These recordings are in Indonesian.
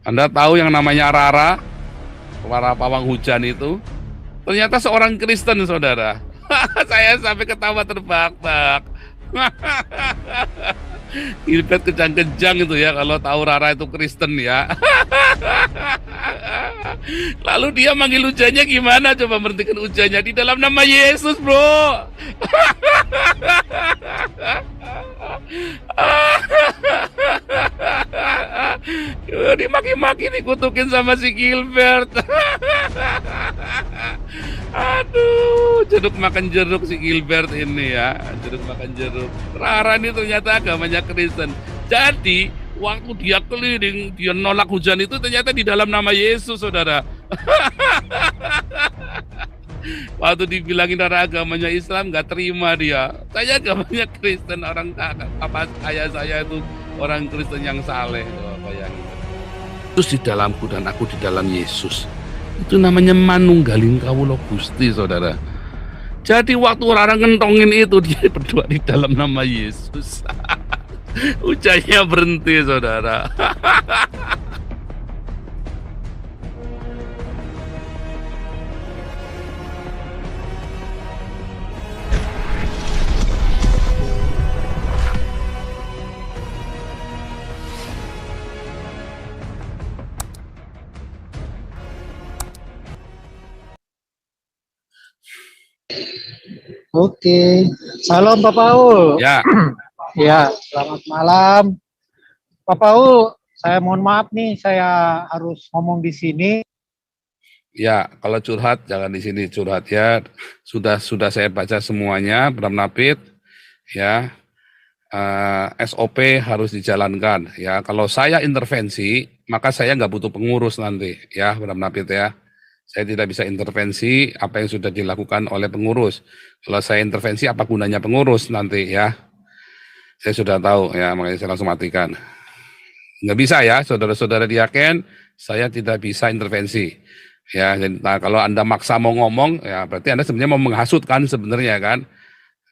Anda tahu yang namanya Rara, para pawang hujan itu? Ternyata seorang Kristen, saudara. Saya sampai ketawa terbahak-bahak. Gilbert kejang-kejang itu ya kalau tahu Rara itu Kristen ya. Lalu dia manggil hujannya gimana? Coba berhentikan hujannya di dalam nama Yesus, bro. Dimaki-maki dikutukin sama si Gilbert. Aduh, jeruk makan jeruk si Gilbert ini ya. Jeruk makan jeruk. Rara ini ternyata agamanya Kristen. Jadi, waktu dia keliling, dia nolak hujan itu ternyata di dalam nama Yesus, saudara. Waktu dibilangin Rara agamanya Islam, nggak terima dia. Saya agamanya Kristen, orang apa ayah saya itu orang Kristen yang saleh. Oh, bayangin. Terus di dalamku dan aku di dalam Yesus. Itu namanya manunggalin kawula Gusti, saudara. Jadi waktu Rara ngentongin itu, dia berdoa di dalam nama Yesus. Hujannya berhenti, saudara. Oke, salam Pak Paul. Ya, Ya, selamat malam. Pak Paul, saya mohon maaf nih, saya harus ngomong di sini. ya, kalau curhat jangan di sini curhat ya. Sudah saya baca semuanya, Bram Napit. Ya, SOP harus dijalankan. Ya, kalau saya intervensi, maka saya nggak butuh pengurus nanti. Ya, Bram Napit ya. Saya tidak bisa intervensi apa yang sudah dilakukan oleh pengurus. Kalau saya intervensi, apa gunanya pengurus nanti ya? Saya sudah tahu ya, makanya saya langsung matikan. Nggak bisa ya, saudara-saudara diaken, saya tidak bisa intervensi. Ya, nah kalau Anda maksa mau ngomong, ya berarti Anda sebenarnya mau menghasut kan sebenarnya kan.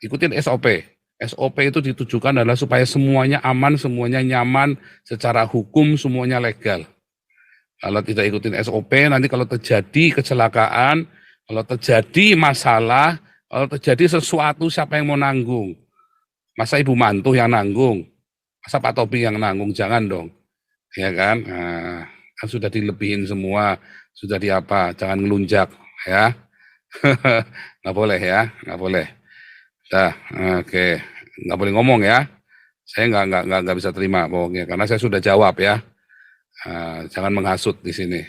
Ikutin SOP. SOP itu ditujukan adalah supaya semuanya aman, semuanya nyaman, secara hukum semuanya legal. Kalau tidak ikutin SOP, nanti kalau terjadi kecelakaan, kalau terjadi masalah, kalau terjadi sesuatu, siapa yang mau nanggung? Masa ibu mantu yang nanggung? Masa Pak Topi yang nanggung? Jangan dong. Ya kan? Nah, kan sudah dilebihin semua, sudah diapa, jangan ngelunjak. Ya, nggak boleh ya, nggak boleh. Dah, oke. Nggak boleh ngomong ya. Saya nggak bisa terima bohongnya, karena saya sudah jawab ya. Jangan menghasut di sini.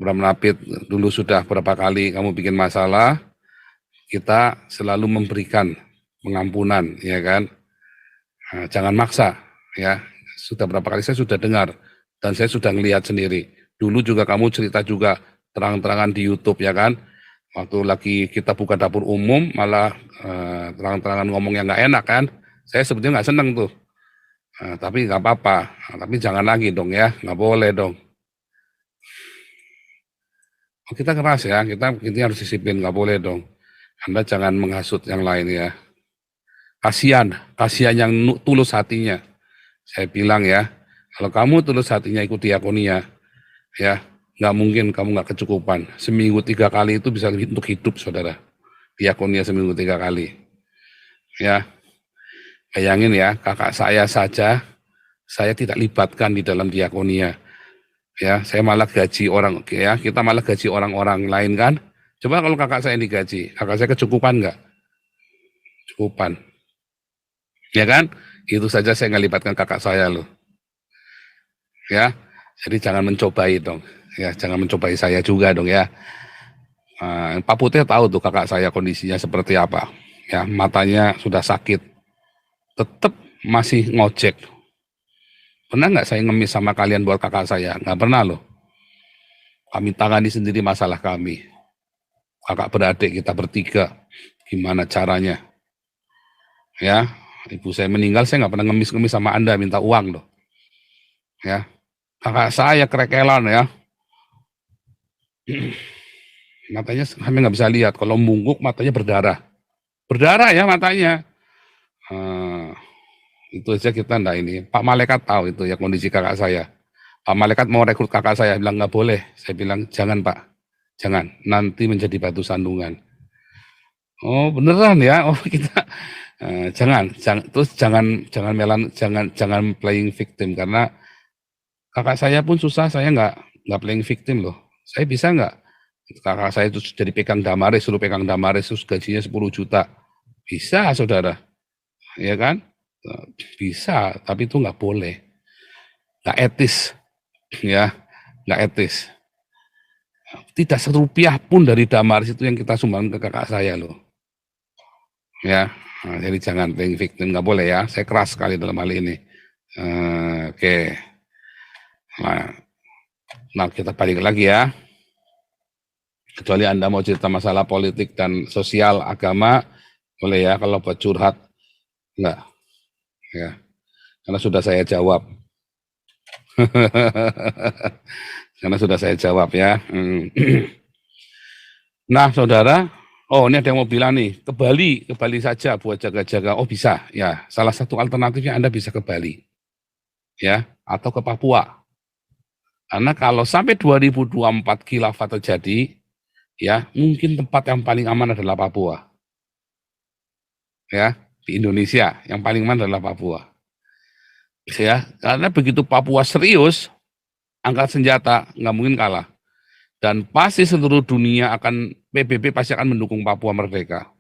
Bram Napit dulu sudah berapa kali kamu bikin masalah, kita selalu memberikan pengampunan, ya kan? Jangan maksa, ya. Sudah berapa kali saya sudah dengar dan saya sudah ngelihat sendiri. Dulu juga kamu cerita juga terang-terangan di YouTube, ya kan? Waktu lagi kita buka dapur umum, malah terang-terangan ngomong yang nggak enak kan? Saya sebetulnya nggak seneng tuh. Tapi nggak apa-apa, tapi jangan lagi dong ya, nggak boleh dong. Kita keras ya, kita harus disiplin, nggak boleh dong. Anda jangan menghasut yang lain ya. Kasihan yang tulus hatinya. Saya bilang ya, kalau kamu tulus hatinya ikut diakonia, ya nggak mungkin kamu nggak kecukupan. Seminggu 3 kali itu bisa untuk hidup, saudara. Diakonia seminggu 3 kali. Ya, bayangin ya, kakak saya saja, saya tidak libatkan di dalam diakonia. Ya, saya malah gaji orang, ya, kita malah gaji orang-orang lain kan. Coba kalau kakak saya digaji, kakak saya kecukupan nggak? Cukupan. Ya kan? Itu saja saya nggak libatkan kakak saya loh. Ya, jadi jangan mencobai dong. Ya, jangan mencobai saya juga dong ya. Pak Putih tahu tuh kakak saya kondisinya seperti apa. Ya, matanya sudah sakit. Tetap masih ngojek. Pernah nggak saya ngemis sama kalian buat kakak saya? Nggak pernah loh. Kami tangani sendiri masalah kami. Kakak beradik kita bertiga. Gimana caranya? Ya, ibu saya meninggal, saya nggak pernah ngemis-ngemis sama Anda minta uang loh. Ya, kakak saya kerekelan ya. Matanya kami nggak bisa lihat. Kalau mungguk matanya berdarah. Berdarah ya matanya. Itu aja kita enggak ini. Pak Malaikat tahu itu ya kondisi kakak saya. Pak Malaikat mau rekrut kakak saya, bilang nggak boleh. Saya bilang jangan Pak, jangan. Nanti menjadi batu sandungan. Oh beneran ya? Oh kita jangan, terus jangan playing victim karena kakak saya pun susah, saya nggak playing victim loh. Saya bisa nggak? Kakak saya itu jadi pegang Damaris, suruh pegang Damaris, terus gajinya 10 juta. Bisa, saudara. Ya kan? Bisa, tapi itu nggak boleh. Nggak etis. Ya, nggak etis. Tidak serupiah pun dari Damaris itu yang kita sumbang ke kakak saya loh. Ya, jadi jangan playing victim, nggak boleh ya. Saya keras sekali dalam hal ini. Oke. Nah, kita balik lagi ya. Kecuali Anda mau cerita masalah politik dan sosial, agama, boleh ya. Kalau buat curhat, enggak. Ya, karena sudah saya jawab. Karena sudah saya jawab ya. Nah, saudara, oh ini ada yang mau bilang nih, ke Bali saja buat jaga-jaga. Oh bisa, ya. Salah satu alternatifnya Anda bisa ke Bali, ya, atau ke Papua. Karena kalau sampai 2024 khilafah terjadi, ya mungkin tempat yang paling aman adalah Papua. Ya, di Indonesia yang paling aman adalah Papua. Ya, karena begitu Papua serius, angkat senjata nggak mungkin kalah. Dan pasti seluruh dunia PBB pasti akan mendukung Papua merdeka.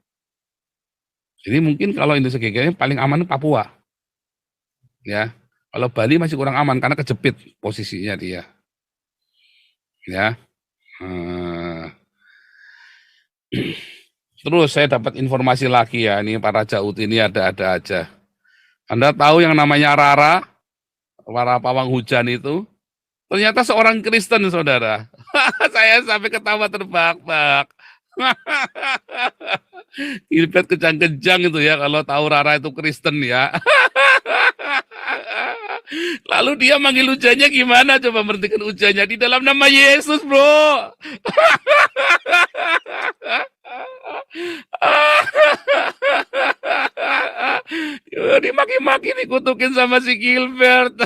Jadi mungkin kalau Indonesia kayaknya paling aman Papua. Ya, kalau Bali masih kurang aman karena kejepit posisinya dia. Ya. Terus saya dapat informasi lagi ya, ini para Jaut ini ada-ada aja. Anda tahu yang namanya Rara, para pawang hujan itu, ternyata seorang Kristen, saudara. Saya sampai ketawa terbahak-bahak. Gilbert kejang-kejang itu ya, kalau tahu Rara itu Kristen ya. Lalu dia manggil hujannya gimana? Coba berhentikan hujannya di dalam nama Yesus, bro. Dimaki-maki dikutukin sama si Gilbert.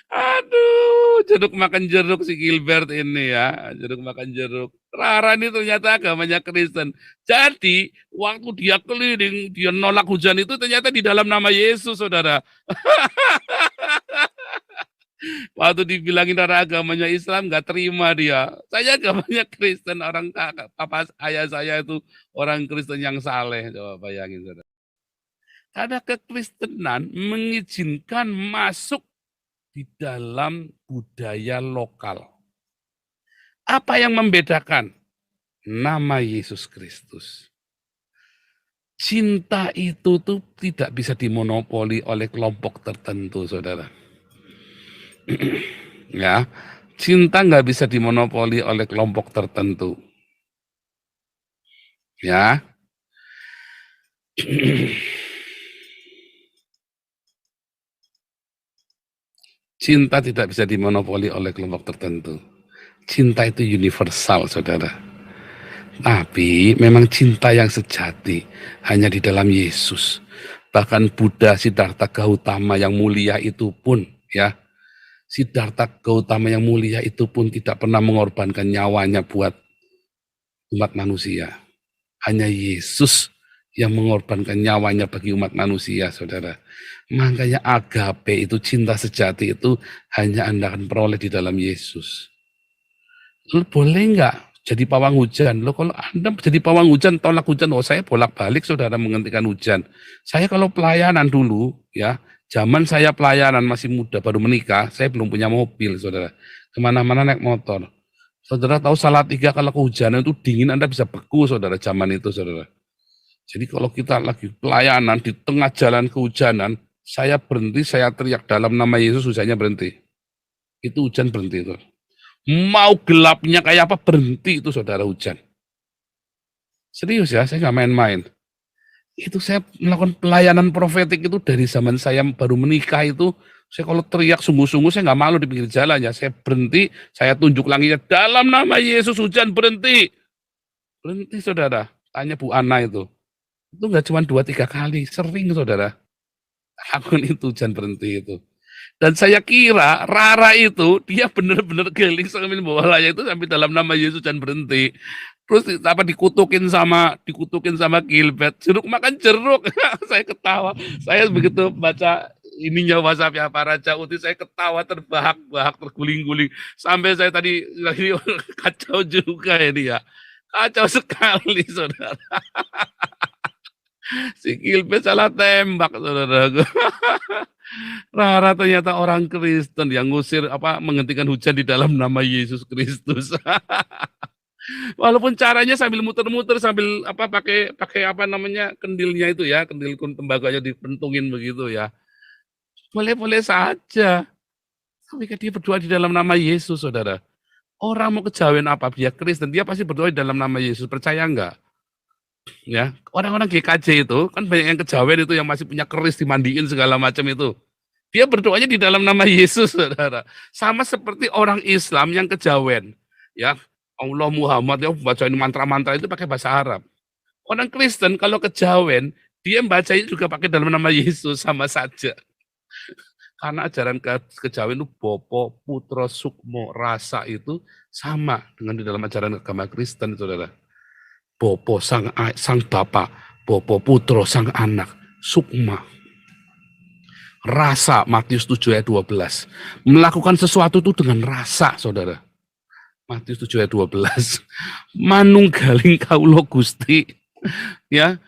Aduh, jeruk makan jeruk si Gilbert ini ya. Jeruk makan jeruk. Rara ini ternyata agamanya Kristen. Jadi, waktu dia keliling, dia nolak hujan itu ternyata di dalam nama Yesus, saudara. Waktu dibilangin Rara agamanya Islam, nggak terima dia. Saya agamanya Kristen, orang papa ayah saya itu orang Kristen yang saleh. Coba bayangin, saudara. Karena kekristenan mengizinkan masuk di dalam budaya lokal. Apa yang membedakan? Nama Yesus Kristus. Cinta itu tuh tidak bisa dimonopoli oleh kelompok tertentu, saudara. Ya, cinta nggak bisa dimonopoli oleh kelompok tertentu. Ya. Cinta tidak bisa dimonopoli oleh kelompok tertentu. Cinta itu universal, saudara. Tapi memang cinta yang sejati hanya di dalam Yesus. Bahkan Buddha Siddhartha Gautama yang mulia itu pun, ya, Siddhartha Gautama yang mulia itu pun tidak pernah mengorbankan nyawanya buat umat manusia. Hanya Yesus yang mengorbankan nyawanya bagi umat manusia, saudara. Makanya agape itu, cinta sejati itu hanya Anda akan peroleh di dalam Yesus. Lu boleh nggak jadi pawang hujan? Lo kalau Anda jadi pawang hujan, tolak hujan, oh saya bolak-balik, saudara, menghentikan hujan. Saya kalau pelayanan dulu, ya, zaman saya pelayanan masih muda, baru menikah, saya belum punya mobil, saudara. Kemana-mana naik motor. Saudara tahu Salatiga kalau kehujanan itu dingin, Anda bisa beku, saudara, zaman itu, saudara. Jadi kalau kita lagi pelayanan di tengah jalan kehujanan, saya berhenti, saya teriak dalam nama Yesus, hujannya berhenti. Itu hujan berhenti itu. Mau gelapnya kayak apa berhenti itu, saudara, hujan. Serius ya, saya nggak main-main. Itu saya melakukan pelayanan profetik itu dari zaman saya baru menikah itu. Saya kalau teriak sungguh-sungguh, saya nggak malu di pinggir jalan ya. Saya berhenti, saya tunjuk langitnya dalam nama Yesus, hujan berhenti. Berhenti, saudara. Tanya Bu Ana itu. Itu nggak cuma 2-3 kali, sering saudara. Akun itu hujan berhenti itu. Dan saya kira Rara itu dia benar-benar geling sambil bawa layar itu sampai dalam nama Yesus dan berhenti. Terus apa dikutukin sama Gilbert, jeruk makan jeruk. Saya ketawa. Saya begitu baca ininya WhatsApp-nya Pak Raja Uti, saya ketawa terbahak-bahak, terguling-guling. Sampai saya tadi lagi kacau juga ini ya. Kacau sekali saudara. Si Gilbert salah tembak saudara. Rara ternyata orang Kristen yang ngusir menghentikan hujan di dalam nama Yesus Kristus. Walaupun caranya sambil muter-muter sambil pakai pakai kendilnya itu ya, kendil tembakaunya dipentungin begitu ya. Boleh-boleh saja. Tapi kan dia berdoa di dalam nama Yesus, saudara. Orang mau kejawen apa, dia Kristen, dia pasti berdoa di dalam nama Yesus. Percaya enggak? Ya, orang-orang GKJ itu kan banyak yang kejawen itu yang masih punya keris dimandiin segala macam itu. Dia berdoanya di dalam nama Yesus, saudara. Sama seperti orang Islam yang kejawen. Ya, Allah Muhammad ya bacain mantra-mantra itu pakai bahasa Arab. Orang Kristen kalau kejawen, dia bacanya juga pakai dalam nama Yesus, sama saja. Karena ajaran kejawen itu Bopo, Putro, Sukmo, Rasa itu sama dengan di dalam ajaran agama Kristen, saudara. Bopo sang Bapa, Bopo Putro sang anak, Sukma. Rasa, Matius 7 ayat 12. Melakukan sesuatu itu dengan rasa, saudara. Matius 7 ayat 12. Manunggaling kaulo Gusti. Ya.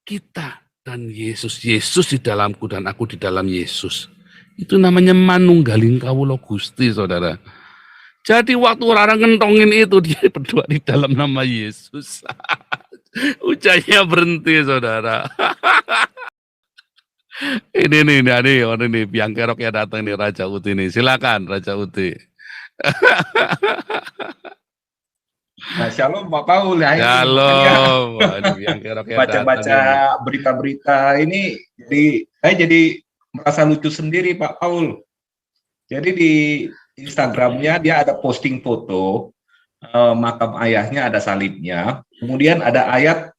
Kita dan Yesus. Yesus di dalamku dan aku di dalam Yesus. Itu namanya manunggaling kaulo Gusti, saudara. Jadi waktu orang ngentongin itu, dia berdoa di dalam nama Yesus. Hujannya berhenti, saudara. Ini biang kerok ya datang nih Raja Uti nih. Silakan Raja Uti. Nah, Shalom Pak Paul ya. Shalom. Biang kerok ya Baca-baca berita-berita ini saya jadi merasa lucu sendiri Pak Paul. Jadi di Instagramnya dia ada posting foto makam ayahnya, ada salibnya. Kemudian ada ayat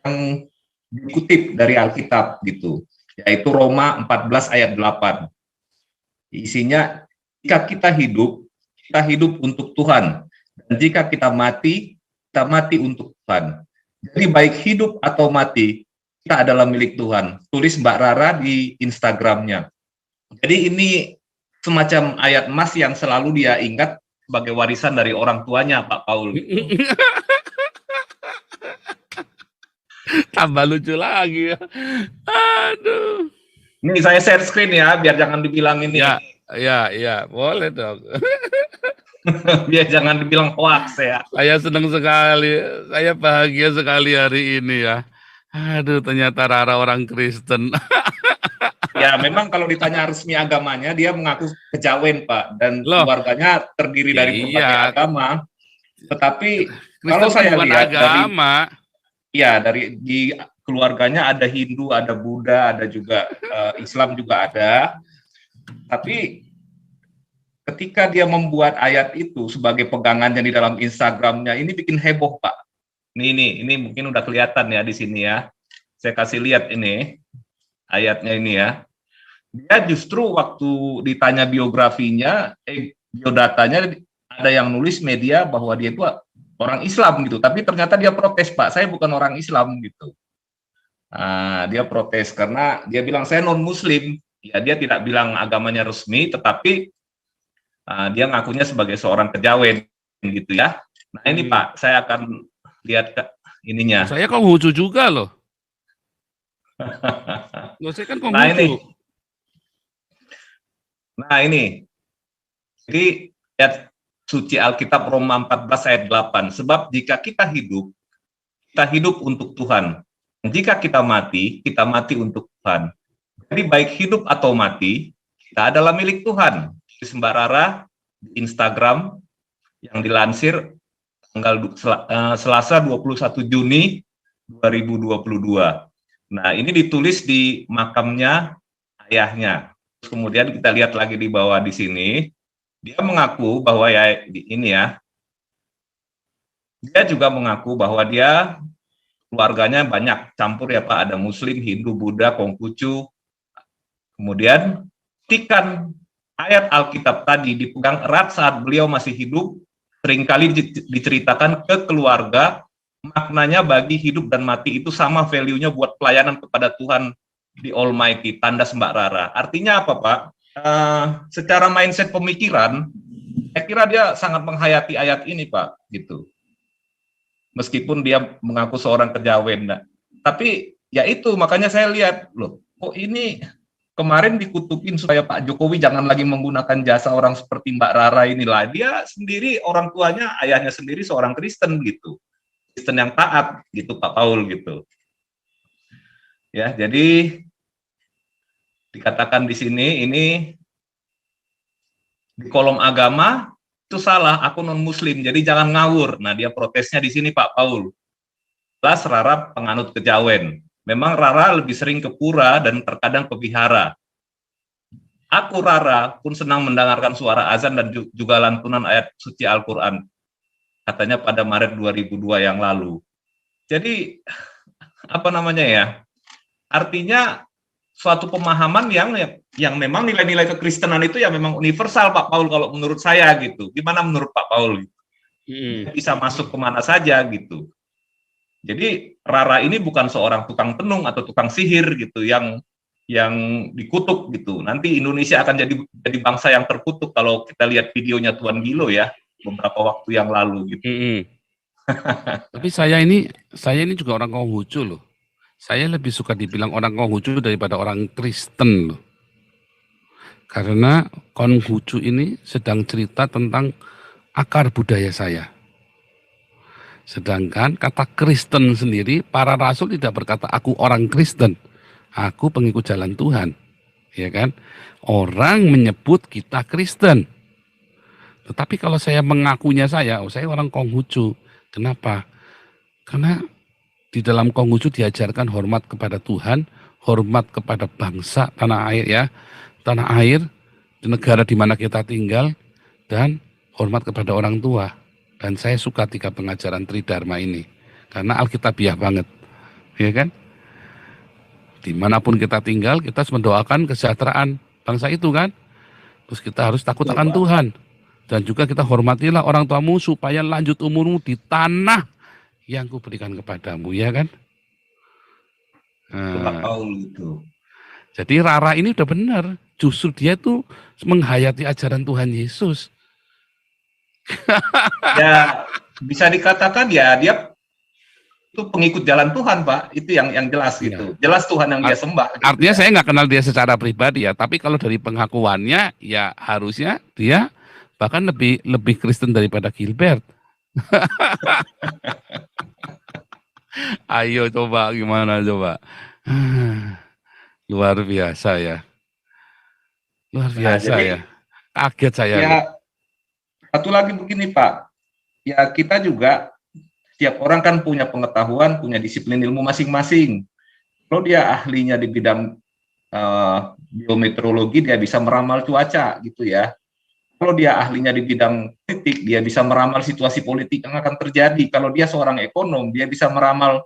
yang dikutip dari Alkitab gitu, yaitu Roma 14 ayat 8. Isinya, jika kita hidup untuk Tuhan. Dan jika kita mati untuk Tuhan. Jadi baik hidup atau mati, kita adalah milik Tuhan. Tulis Mbak Rara di Instagramnya. Jadi ini semacam ayat emas yang selalu dia ingat sebagai warisan dari orang tuanya, Pak Paul. Tambah lucu lagi ya. Aduh. Ini saya share screen ya, biar jangan dibilang ini. Ya, boleh dong. Biar jangan dibilang hoax ya. Saya senang sekali, saya bahagia sekali hari ini ya. Aduh, ternyata Rara orang Kristen. Ya, memang kalau ditanya resmi agamanya, dia mengaku kejawen, Pak. Dan keluarganya terdiri dari berbagai agama. Tetapi kalau saya lihat dari di keluarganya ada Hindu, ada Buddha, ada juga Islam juga ada. Tapi ketika dia membuat ayat itu sebagai pegangannya di dalam Instagramnya, ini bikin heboh, Pak. Ini mungkin udah kelihatan ya di sini ya. Saya kasih lihat ini ayatnya ini ya. Dia justru waktu ditanya biografinya, biodatanya, ada yang nulis media bahwa dia itu orang Islam gitu. Tapi ternyata dia protes, Pak. Saya bukan orang Islam gitu. Nah, dia protes karena dia bilang saya non Muslim. Ya, dia tidak bilang agamanya resmi, tetapi dia ngakunya sebagai seorang kejawen gitu ya. Nah ini Pak, saya akan lihat ininya. Saya Konghucu juga loh. Saya kan Konghucu. Nah ini. Jadi ayat suci Alkitab Roma 14 ayat 8. Sebab jika kita hidup untuk Tuhan. Dan jika kita mati untuk Tuhan. Jadi baik hidup atau mati, kita adalah milik Tuhan. Mbak Rara di Instagram yang dilansir tanggal Selasa 21 Juni 2022. Nah, ini ditulis di makamnya ayahnya. Terus kemudian kita lihat lagi di bawah di sini, dia mengaku bahwa dia juga mengaku bahwa dia keluarganya banyak campur ya Pak, ada Muslim, Hindu, Buddha, Konghucu. Kemudian ketika ayat Alkitab tadi dipegang erat saat beliau masih hidup, seringkali diceritakan ke keluarga, maknanya bagi hidup dan mati itu sama value-nya buat pelayanan kepada Tuhan di Almighty, tanda Mbak Rara. Artinya apa Pak? Secara mindset pemikiran, saya kira dia sangat menghayati ayat ini Pak, gitu. Meskipun dia mengaku seorang kejawen, nah. Tapi ya itu makanya saya lihat loh, kok ini kemarin dikutukin supaya Pak Jokowi jangan lagi menggunakan jasa orang seperti Mbak Rara inilah. Dia sendiri orang tuanya, ayahnya sendiri seorang Kristen gitu, Kristen yang taat gitu Pak Paul gitu. Ya jadi dikatakan di sini ini di kolom agama itu salah, aku non Muslim, jadi jangan ngawur. Nah dia protesnya di sini Pak Paul. Jelas Rara penganut kejawen. Memang Rara lebih sering ke pura dan terkadang ke vihara. Aku Rara pun senang mendengarkan suara azan dan juga lantunan ayat suci Al-Quran. Katanya pada Maret 2002 yang lalu. Jadi apa namanya ya? Artinya suatu pemahaman yang memang nilai-nilai kekristenan itu ya memang universal Pak Paul kalau menurut saya gitu. Gimana menurut Pak Paul? Bisa masuk kemana saja gitu. Jadi Rara ini bukan seorang tukang tenung atau tukang sihir gitu yang dikutuk gitu. Nanti Indonesia akan jadi bangsa yang terkutuk kalau kita lihat videonya Tuan Gilo ya beberapa waktu yang lalu gitu. Tapi saya ini juga orang Konghucu loh. Saya lebih suka dibilang orang Konghucu daripada orang Kristen loh. Karena Konghucu ini sedang cerita tentang akar budaya saya. Sedangkan kata Kristen sendiri, para rasul tidak berkata aku orang Kristen, aku pengikut jalan Tuhan, ya kan? Orang menyebut kita Kristen. Tetapi kalau saya mengakunya saya orang Konghucu. Kenapa? Karena di dalam Konghucu diajarkan hormat kepada Tuhan, hormat kepada bangsa, tanah air ya, tanah air, di negara di mana kita tinggal, dan hormat kepada orang tua. Dan saya suka 3 pengajaran Tridharma ini, karena Alkitabiah banget, ya kan? Dimanapun kita tinggal, kita harus mendoakan kesejahteraan bangsa itu kan. Terus kita harus takut akan Tuhan. Dan juga kita hormatilah orang tuamu supaya lanjut umurmu di tanah yang kuberikan kepadamu, ya kan? Jadi Rara ini udah benar. Justru dia tuh menghayati ajaran Tuhan Yesus. Ya bisa dikatakan ya dia itu pengikut jalan Tuhan Pak, itu yang jelas gitu, jelas Tuhan yang dia sembah. Gitu, artinya saya nggak kenal dia secara pribadi ya, tapi kalau dari pengakuannya ya harusnya dia bahkan lebih Kristen daripada Gilbert. Ayo coba gimana coba, luar biasa ya, luar biasa ya, kaget saya. Ya, satu lagi begini Pak, ya kita juga setiap orang kan punya pengetahuan, punya disiplin ilmu masing-masing. Kalau dia ahlinya di bidang biometeorologi, dia bisa meramal cuaca gitu ya. Kalau dia ahlinya di bidang politik, dia bisa meramal situasi politik yang akan terjadi. Kalau dia seorang ekonom, dia bisa meramal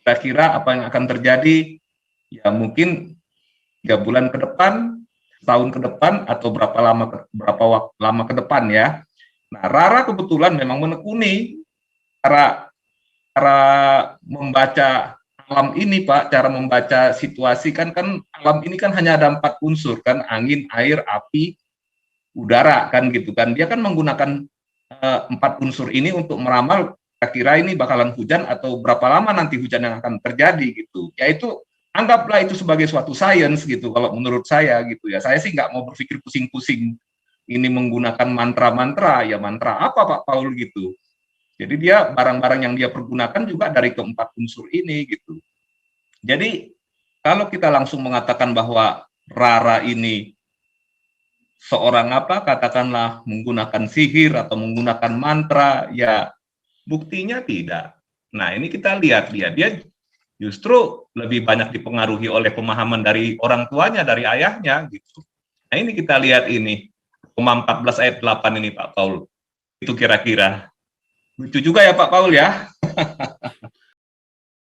kira-kira apa yang akan terjadi ya mungkin 3 bulan ke depan, tahun ke depan, atau berapa lama ke depan ya. Nah, Rara kebetulan memang menekuni cara membaca alam ini, Pak, cara membaca situasi kan alam ini kan hanya ada 4 unsur kan, angin, air, api, udara kan gitu kan. Dia kan menggunakan 4 unsur ini untuk meramal kira-kira ini bakalan hujan atau berapa lama nanti hujan yang akan terjadi gitu. Yaitu anggaplah itu sebagai suatu sains gitu kalau menurut saya gitu ya. Saya sih nggak mau berpikir pusing-pusing ini menggunakan mantra-mantra, ya mantra apa Pak Paul gitu. Jadi dia barang-barang yang dia pergunakan juga dari keempat unsur ini gitu. Jadi kalau kita langsung mengatakan bahwa Rara ini seorang apa, katakanlah menggunakan sihir atau menggunakan mantra, ya buktinya tidak. Nah ini kita lihat dia justru lebih banyak dipengaruhi oleh pemahaman dari orang tuanya, dari ayahnya gitu. Nah ini kita lihat ini. Roma 14 ayat 8 ini Pak Paul. Itu kira-kira. Lucu juga ya Pak Paul ya.